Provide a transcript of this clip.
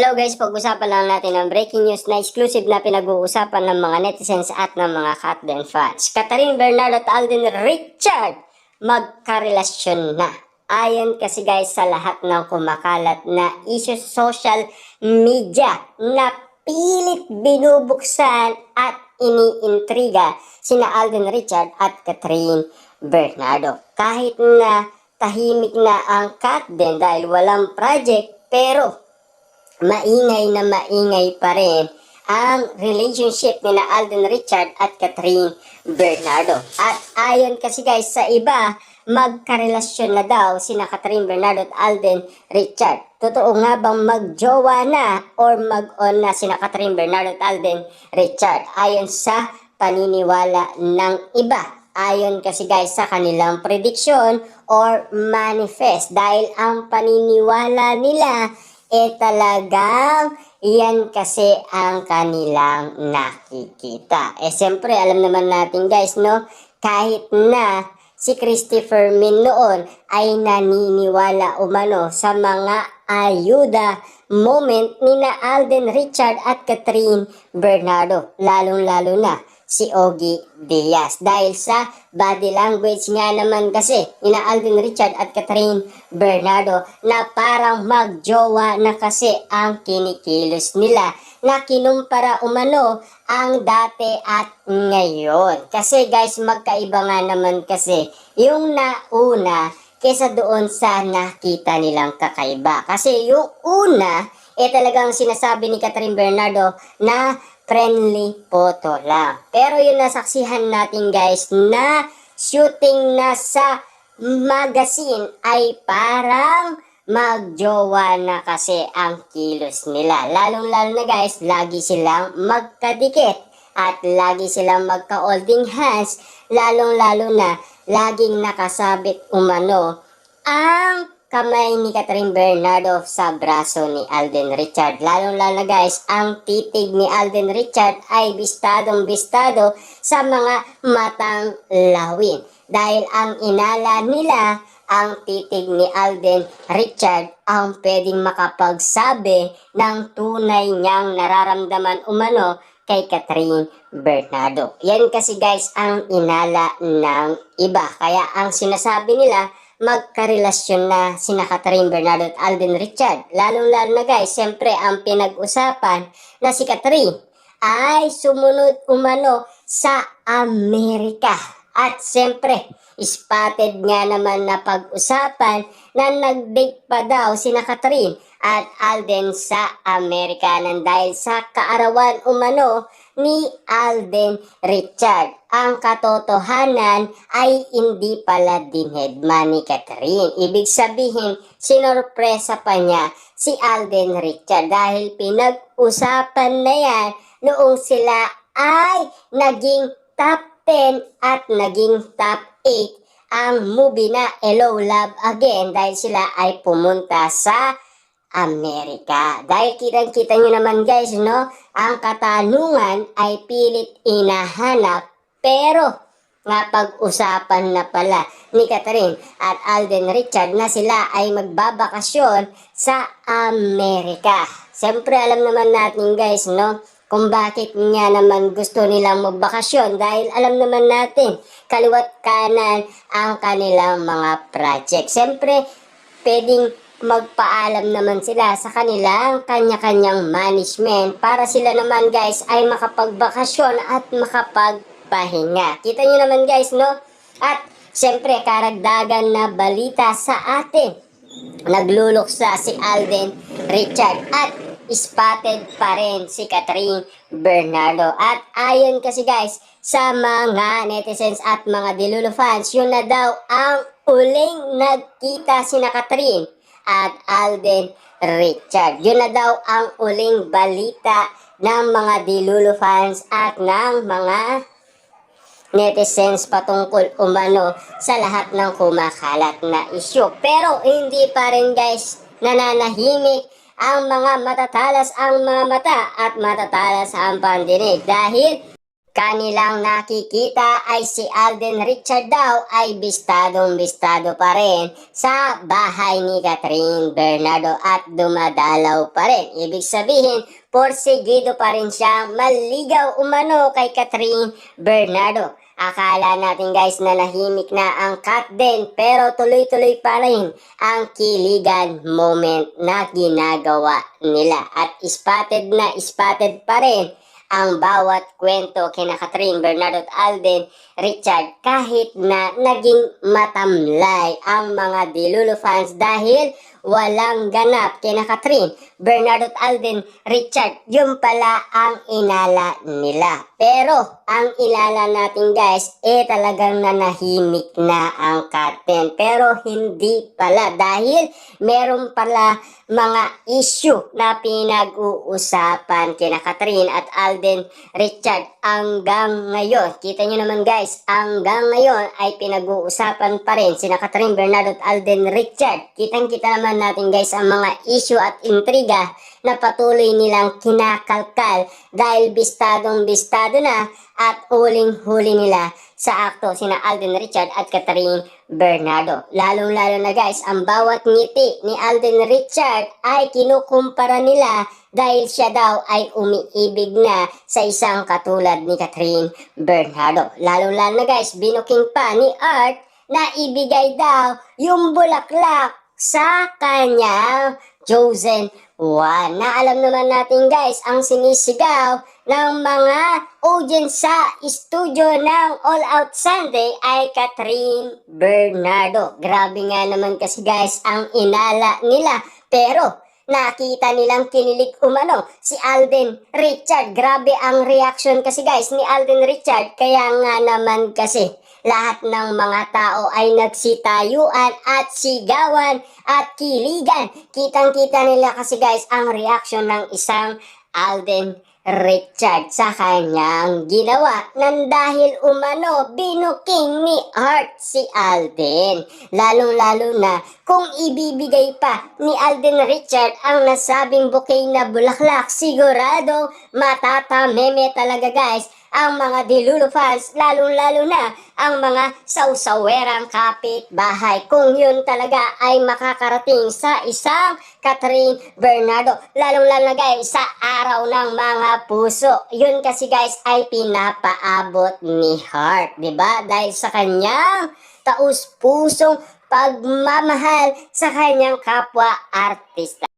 Hello guys, pag-usapan lang natin ang breaking news na exclusive na pinag-uusapan ng mga netizens at ng mga Katden fans. Catherine Bernardo at Alden Richard magkarelasyon na. Ayon kasi guys sa lahat ng kumakalat na issue sa social media na pilit binubuksan at iniintriga sina Alden Richard at Catherine Bernardo. Kahit na tahimik na ang Katden dahil walang project, pero maingay pa rin ang relationship ni na Alden Richard at Catherine Bernardo. At ayon kasi guys sa iba, magkarelasyon na daw sina Catherine Bernardo at Alden Richard. Totoo nga bang magjowa na or mag-on na sina Catherine Bernardo at Alden Richard? Ayon sa paniniwala ng iba. Ayon kasi guys sa kanilang prediction or manifest. Dahil ang paniniwala nila talagang yan kasi ang kanilang nakikita. Siyempre, alam naman natin guys, no? Kahit na si Christopher Min noon ay naniniwala umano sa mga ayuda moment ni na Alden Richard at Catherine Bernardo. Lalong-lalo na si Ogie Diaz. Dahil sa body language nga naman kasi ni na Alden Richard at Catherine Bernardo na parang magjowa na kasi ang kinikilos nila na kinumpara umano ang dati at ngayon. Kasi guys, magkaiba nga naman kasi yung nauna kesa doon sa nakita nilang kakaiba. Kasi yung una, talagang sinasabi ni Catherine Bernardo na friendly photo lang. Pero yung nasaksihan natin guys na shooting na sa magazine ay parang magjowa na kasi ang kilos nila. Lalong-lalo na guys, lagi silang magkadikit at lagi silang magka-holding hands. Lalong-lalo na laging nakasabit umano ang kamay ni Catherine Bernardo sa braso ni Alden Richard. Lalong-lalo na guys, ang titig ni Alden Richard ay bistadong-bistado sa mga matang lawin. Dahil ang inala nila, ang titig ni Alden Richard ang pwedeng makapagsabi ng tunay niyang nararamdaman umano kay Catherine Bernardo. Yan kasi guys ang inala ng iba. Kaya ang sinasabi nila, magkarelasyon na sina Catherine Bernardo at Alden Richard. Lalong-lalo na guys, siyempre ang pinag-usapan na si Catherine ay sumunod umano sa Amerika. At siyempre, spotted nga naman na pag-usapan na nag-date pa daw sina Catherine at Alden sa Amerika nang dahil sa kaarawan umano ni Alden Richard. Ang katotohanan ay hindi pala dinedma ni Catherine. Ibig sabihin, sinorpresa pa niya si Alden Richard dahil pinag-usapan na yan noong sila ay naging top 10 at naging top 8 ang movie na Hello Love Again dahil sila ay pumunta sa Amerika. Dahil kitang-kita nyo naman guys, no? Ang katanungan ay pilit inahanap pero napag-usapan na pala ni Catherine at Alden Richard na sila ay magbabakasyon sa Amerika. Siyempre alam naman natin guys, no? Kung bakit nga naman gusto nilang magbakasyon dahil alam naman natin kaliwat kanan ang kanilang mga project. Siyempre, pwedeng magpaalam naman sila sa kanilang kanya-kanyang management para sila naman guys ay makapagbakasyon at makapagpahinga. Kita nyo naman guys, no? At siyempre, karagdagan na balita sa atin. Nagluluksa si Alden Richard at spotted pa rin si Catherine Bernardo. At ayon kasi guys sa mga netizens at mga Dilulo fans, yun na daw ang uling nagkita sina Catherine at Alden Richard. Yun na daw ang uling balita ng mga Dilulo fans at ng mga netizens patungkol umano sa lahat ng kumakalat na issue. Pero hindi pa rin guys nananahimik ang mga matatalas ang mga mata at matatalas ang pandinig dahil kanilang nakikita ay si Alden Richard daw ay bistadong-bistado pa rin sa bahay ni Catherine Bernardo at dumadalaw pa rin. Ibig sabihin, porsigido pa rin siya maligaw umano kay Catherine Bernardo. Akala natin guys na nahimik na ang Kat din, pero tuloy-tuloy pa rin ang kiligan moment na ginagawa nila. At spotted na spotted pa rin ang bawat kwento kina Catherine Bernardo at Alden Richard, kahit na naging matamlay ang mga Dilulo fans dahil walang ganap kina Catherine Bernardo at Alden Richard. Yun pala ang inala nila. Pero ang ilala natin guys, talagang nanahimik na ang Katen. Pero hindi pala, dahil meron pala mga issue na pinag-uusapan kina Catherine at Alden Richard hanggang ngayon. Kita nyo naman guys, hanggang ngayon ay pinag-uusapan pa rin sina Catherine Bernardo at Alden Richard. Kitang-kita naman natin guys ang mga issue at intriga na patuloy nilang kinakalkal dahil bistadong-bistado na at huling-huli nila sa akto sina Alden Richard at Catherine Bernardo. Lalong-lalo na guys, ang bawat ngiti ni Alden Richard ay kinukumpara nila dahil siya daw ay umiibig na sa isang katulad ni Catherine Bernardo. Lalong-lalo na guys, binuking pa ni Art na ibigay daw yung bulaklak sa kanyang chosen one. Na alam naman natin guys, ang sinisigaw ng mga audience sa studio ng All Out Sunday ay Catherine Bernardo. Grabe nga naman kasi guys ang inala nila, pero nakita nilang kinilig umano si Alden Richard. Grabe ang reaction kasi guys ni Alden Richard, kaya nga naman kasi lahat ng mga tao ay nagsitayuan at sigawan at kiligan. Kitang-kita nila kasi guys ang reaction ng isang Alden Richard sa kanyang ginawa nang dahil umano binuking ni Art si Alden. Lalong-lalo na kung ibibigay pa ni Alden Richard ang nasabing bouquet na bulaklak, sigurado matatameme talaga guys ang mga Dilulo fans, lalong-lalo na ang mga sausawerang kapitbahay, kung yun talaga ay makakarating sa isang Catherine Bernardo. Lalong-lalo na guys sa araw ng mga puso. Yun kasi guys ay pinapaabot ni Heart, diba? Dahil sa kanyang taus-pusong pagmamahal sa kanyang kapwa artista.